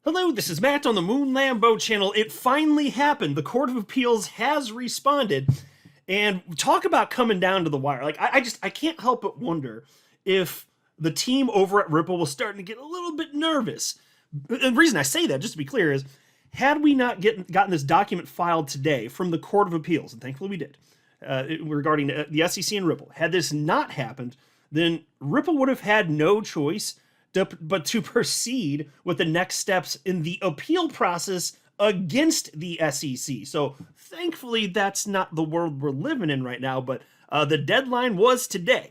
Hello, this is Matt on the Moon Lambo channel. It finally happened. The Court of Appeals has responded. And talk about coming down to the wire. Like, I can't help but wonder if the team over at Ripple was starting to get a little bit nervous. And the reason I say that, just to be clear, is had we not gotten this document filed today from the Court of Appeals, and thankfully we did, regarding the SEC and Ripple, had this not happened, then Ripple would have had no choice but to proceed with the next steps in the appeal process against the SEC. So thankfully, that's not the world we're living in right now, but the deadline was today.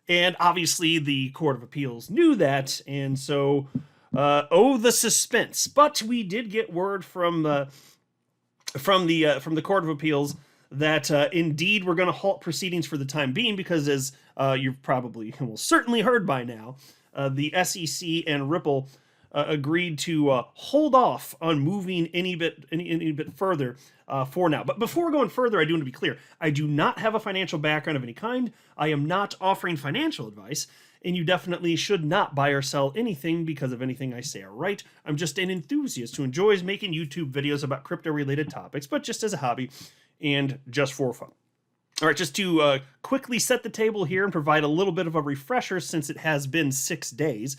And obviously, the Court of Appeals knew that, and so, the suspense. But we did get word from the Court of Appeals that indeed we're going to halt proceedings for the time being, because as you've probably certainly heard by now, the SEC and Ripple agreed to hold off on moving any bit further for now. But before going further, I do want to be clear. I do not have a financial background of any kind. I am not offering financial advice, and you definitely should not buy or sell anything because of anything I say or write. I'm just an enthusiast who enjoys making YouTube videos about crypto-related topics, but just as a hobby and just for fun. All right, just to quickly set the table here and provide a little bit of a refresher since it has been 6 days.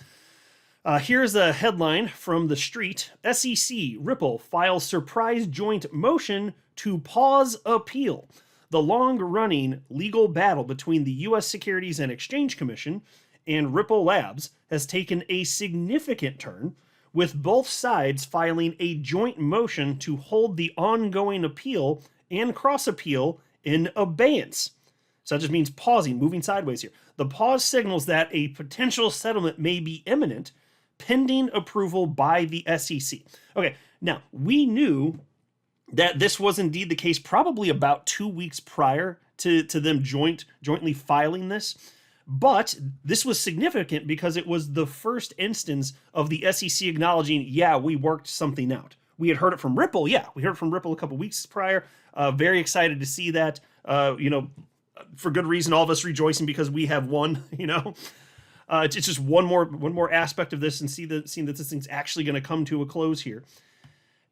Here's a headline from The Street. SEC, Ripple files surprise joint motion to pause appeal. The long-running legal battle between the U.S. Securities and Exchange Commission and Ripple Labs has taken a significant turn, with both sides filing a joint motion to hold the ongoing appeal and cross-appeal in abeyance. So that just means pausing, moving sideways here. The pause signals that a potential settlement may be imminent, pending approval by the SEC. Okay, now, we knew that this was indeed the case probably about 2 weeks prior to them jointly filing this. But this was significant because it was the first instance of the SEC acknowledging, yeah, we worked something out. We had heard it from Ripple. Yeah, we heard it from Ripple a couple weeks prior. Very excited to see that. For good reason, all of us rejoicing because we have won. It's just one more aspect of this, and seeing that this thing's actually going to come to a close here.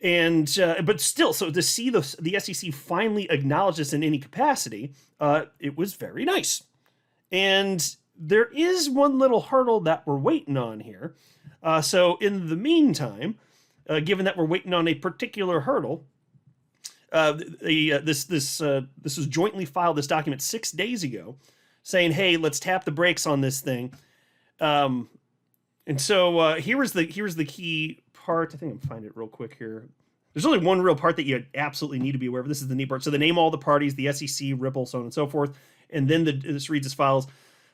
And but still, so to see the SEC finally acknowledge this in any capacity, it was very nice. And there is one little hurdle that we're waiting on here. So in the meantime, given that we're waiting on a particular hurdle, this was jointly filed, this document 6 days ago, saying, hey, let's tap the brakes on this thing. And so here's the key part. I think I'm finding it real quick here. There's only one real part that you absolutely need to be aware of. This is the neat part. So they name all the parties, the SEC, Ripple, so on and so forth. And then this reads as follows: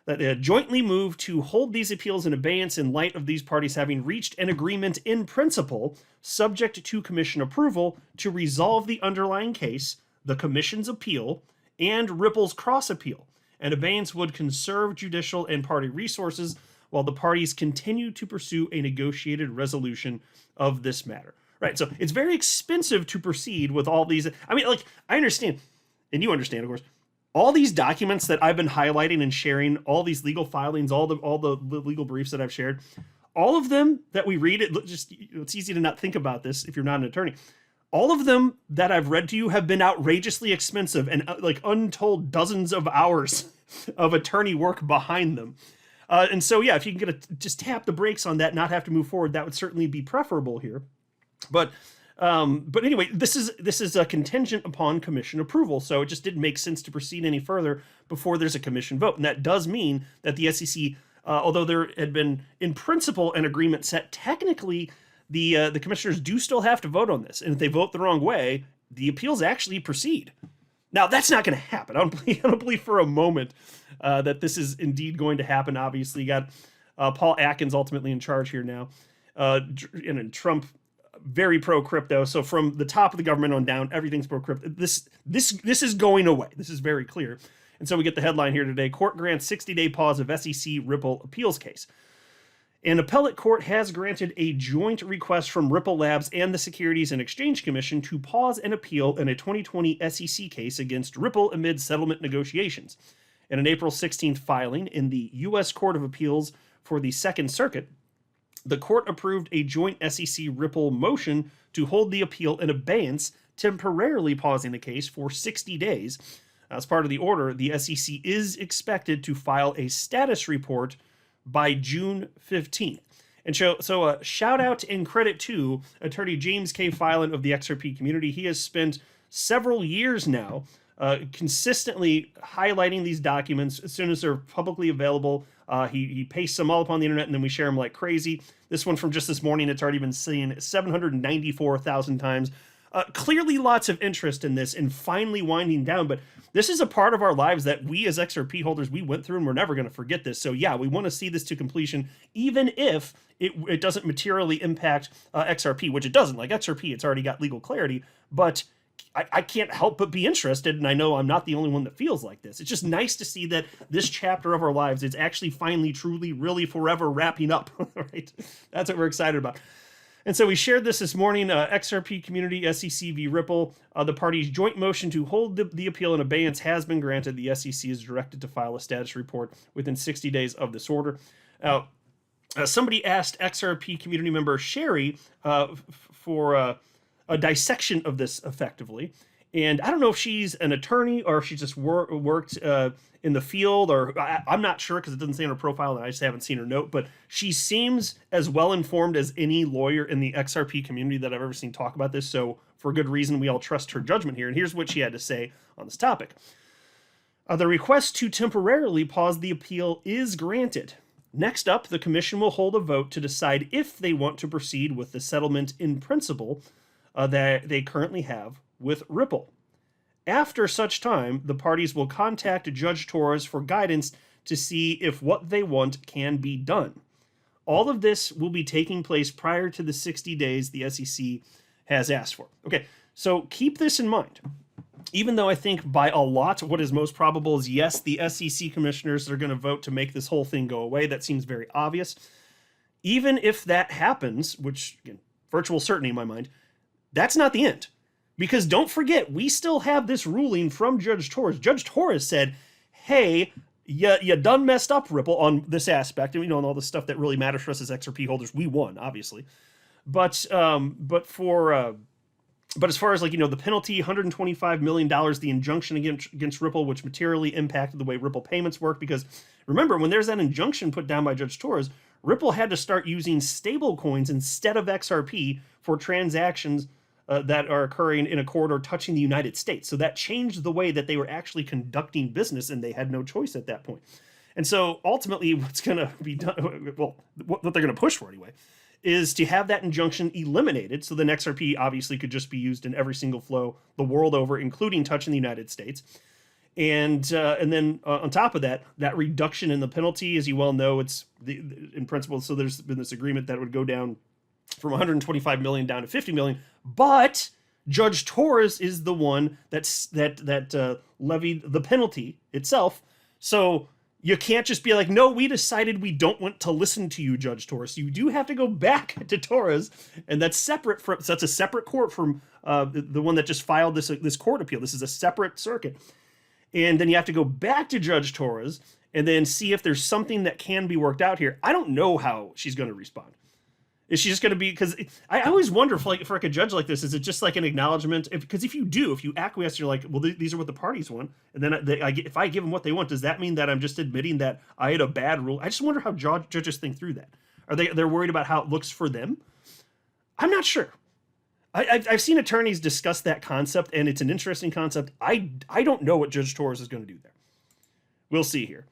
that they jointly move to hold these appeals in abeyance in light of these parties having reached an agreement in principle, subject to commission approval, to resolve the underlying case, the commission's appeal, and Ripple's cross-appeal. And abeyance would conserve judicial and party resources while the parties continue to pursue a negotiated resolution of this matter. Right, so it's very expensive to proceed with all these. I mean, like, I understand, and you understand, of course, all these documents that I've been highlighting and sharing, all these legal filings, all the legal briefs that I've shared, all of them that we read, it's easy to not think about this if you're not an attorney. All of them that I've read to you have been outrageously expensive and like untold dozens of hours of attorney work behind them. And so, yeah, if you can just tap the brakes on that, not have to move forward, that would certainly be preferable here. But anyway, this is a contingent upon commission approval, so it just didn't make sense to proceed any further before there's a commission vote. And that does mean that the SEC, although there had been in principle an agreement set, technically the commissioners do still have to vote on this. And if they vote the wrong way, the appeals actually proceed. Now, that's not going to happen. I don't believe for a moment that this is indeed going to happen. Obviously, you got Paul Atkins ultimately in charge here now, and Trump very pro-crypto. So from the top of the government on down, everything's pro-crypto. This is going away. This is very clear. And so we get the headline here today: Court grants 60-day pause of SEC Ripple appeals case. An appellate court has granted a joint request from Ripple Labs and the Securities and Exchange Commission to pause an appeal in a 2020 SEC case against Ripple amid settlement negotiations. In an April 16th filing in the U.S. Court of Appeals for the Second Circuit, the court approved a joint SEC Ripple motion to hold the appeal in abeyance, temporarily pausing the case for 60 days. As part of the order, the SEC is expected to file a status report by June 15th. And so shout out and credit to attorney James K. Filan of the XRP community. He has spent several years now consistently highlighting these documents as soon as they're publicly available. He pastes them all up on the internet, and then we share them like crazy. This one from just this morning, it's already been seen 794,000 times. Clearly lots of interest in this and finally winding down, but this is a part of our lives that we as XRP holders, we went through, and we're never going to forget this. So yeah, we want to see this to completion, even if it doesn't materially impact XRP, which it doesn't. Like XRP, it's already got legal clarity, but I can't help but be interested, and I know I'm not the only one that feels like this. It's just nice to see that this chapter of our lives is actually finally, truly, really forever wrapping up, right? That's what we're excited about. And so we shared this morning, XRP community, SEC v. Ripple. The party's joint motion to hold the appeal in abeyance has been granted. The SEC is directed to file a status report within 60 days of this order. Somebody asked XRP community member Sherry for a dissection of this effectively. And I don't know if she's an attorney or if she just worked in the field, or I'm not sure because it doesn't say on her profile and I just haven't seen her note, but she seems as well informed as any lawyer in the XRP community that I've ever seen talk about this. So for good reason, we all trust her judgment here. And here's what she had to say on this topic. The request to temporarily pause the appeal is granted. Next up, the commission will hold a vote to decide if they want to proceed with the settlement in principle that they currently have with Ripple. After such time, the parties will contact Judge Torres for guidance to see if what they want can be done. All of this will be taking place prior to the 60 days the SEC has asked for. Okay, so keep this in mind. Even though I think by a lot, what is most probable is yes, the SEC commissioners are going to vote to make this whole thing go away. That seems very obvious. Even if that happens, which, again, virtual certainty in my mind, that's not the end. Because don't forget, we still have this ruling from Judge Torres. Judge Torres said, hey, you done messed up, Ripple, on this aspect. And, and all the stuff that really matters for us as XRP holders, we won, obviously. But as far as, the penalty, $125 million, the injunction against Ripple, which materially impacted the way Ripple payments work. Because remember, when there's that injunction put down by Judge Torres, Ripple had to start using stable coins instead of XRP for transactions that are occurring in a corridor touching the United States. So that changed the way that they were actually conducting business, and they had no choice at that point. And so ultimately what's going to be done, well, what they're going to push for anyway, is to have that injunction eliminated. So then XRP obviously could just be used in every single flow the world over, including touching the United States. And then on top of that, that reduction in the penalty, as you well know, it's in principle. So there's been this agreement that it would go down from 125 million down to 50 million, but Judge Torres is the one that levied the penalty itself. So you can't just be like, no, we decided we don't want to listen to you, Judge Torres. You do have to go back to Torres, and that's separate from. So that's a separate court from the one that just filed this court appeal. This is a separate circuit, and then you have to go back to Judge Torres and then see if there's something that can be worked out here. I don't know how she's going to respond. Is she just going to be, because I always wonder for a judge like this, is it just like an acknowledgement? Because if you acquiesce, you're like, well, these are what the parties want. And then if I give them what they want, does that mean that I'm just admitting that I had a bad rule? I just wonder how judges think through that. Are they're worried about how it looks for them? I'm not sure. I've seen attorneys discuss that concept, and it's an interesting concept. I don't know what Judge Torres is going to do there. We'll see here.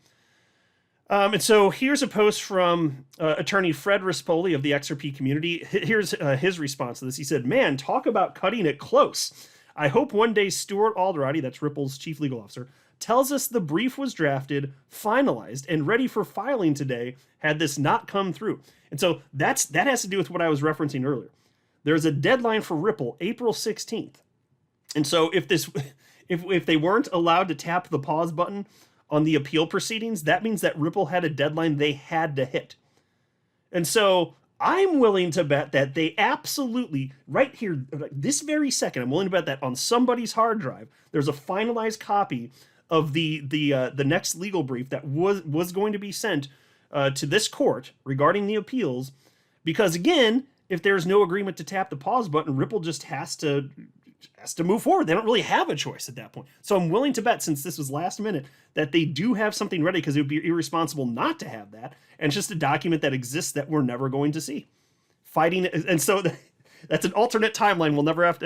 And so here's a post from attorney Fred Rispoli of the XRP community. Here's his response to this. He said, man, talk about cutting it close. I hope one day Stuart Alderati, that's Ripple's chief legal officer, tells us the brief was drafted, finalized, and ready for filing today had this not come through. And so that has to do with what I was referencing earlier. There's a deadline for Ripple, April 16th. And so if they weren't allowed to tap the pause button on the appeal proceedings, that means that Ripple had a deadline they had to hit. And so I'm willing to bet that they absolutely, right here, this very second, I'm willing to bet that on somebody's hard drive, there's a finalized copy of the next legal brief that was going to be sent to this court regarding the appeals, Because again, if there's no agreement to tap the pause button, Ripple just has to move forward. They don't really have a choice at that point. So I'm willing to bet, since this was last minute, that they do have something ready, because it would be irresponsible not to have that. And it's just a document that exists that we're never going to see. Fighting, and so that's an alternate timeline we'll never have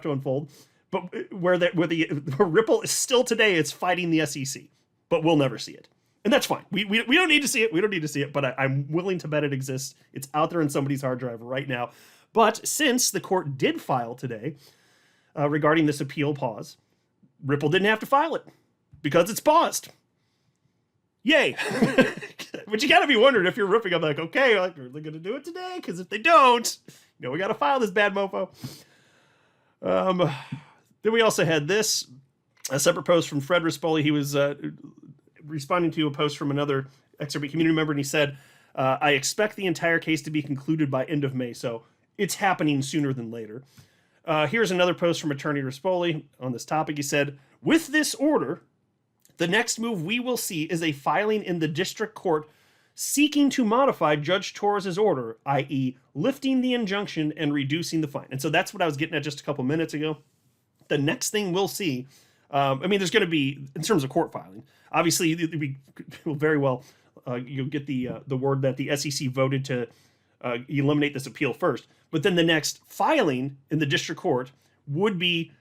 to unfold. But where Ripple is still today, it's fighting the SEC, but we'll never see it. And that's fine. We don't need to see it. We don't need to see it, but I'm willing to bet it exists. It's out there in somebody's hard drive right now. But since the court did file today regarding this appeal pause, Ripple didn't have to file it because it's paused. Yay. But you got to be wondering, if you're ripping, I'm like, okay, are they going to do it today? Because if they don't, we got to file this bad mofo. Then we also had this, a separate post from Fred Rispoli. He was responding to a post from another XRP community member, and he said, I expect the entire case to be concluded by end of May, so it's happening sooner than later. Here's another post from Attorney Rispoli on this topic. He said, with this order, the next move we will see is a filing in the district court seeking to modify Judge Torres' order, i.e. lifting the injunction and reducing the fine. And so that's what I was getting at just a couple minutes ago. The next thing we'll see, there's going to be, in terms of court filing, obviously we will very well, you'll get the word that the SEC voted to eliminate this appeal first. But then the next filing in the district court would be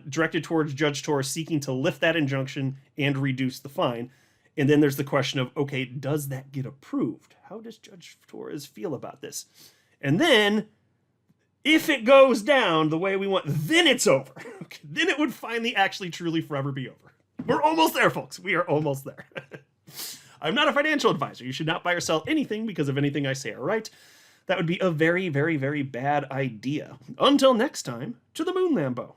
directed towards Judge Torres seeking to lift that injunction and reduce the fine. And then there's the question of, okay, does that get approved? How does Judge Torres feel about this? And then, if it goes down the way we want, then it's over. Okay, then it would finally actually truly forever be over. We're almost there, folks. We are almost there. I'm not a financial advisor. You should not buy or sell anything because of anything I say, all right? That would be a very, very, very bad idea. Until next time, to the moon, Lambo.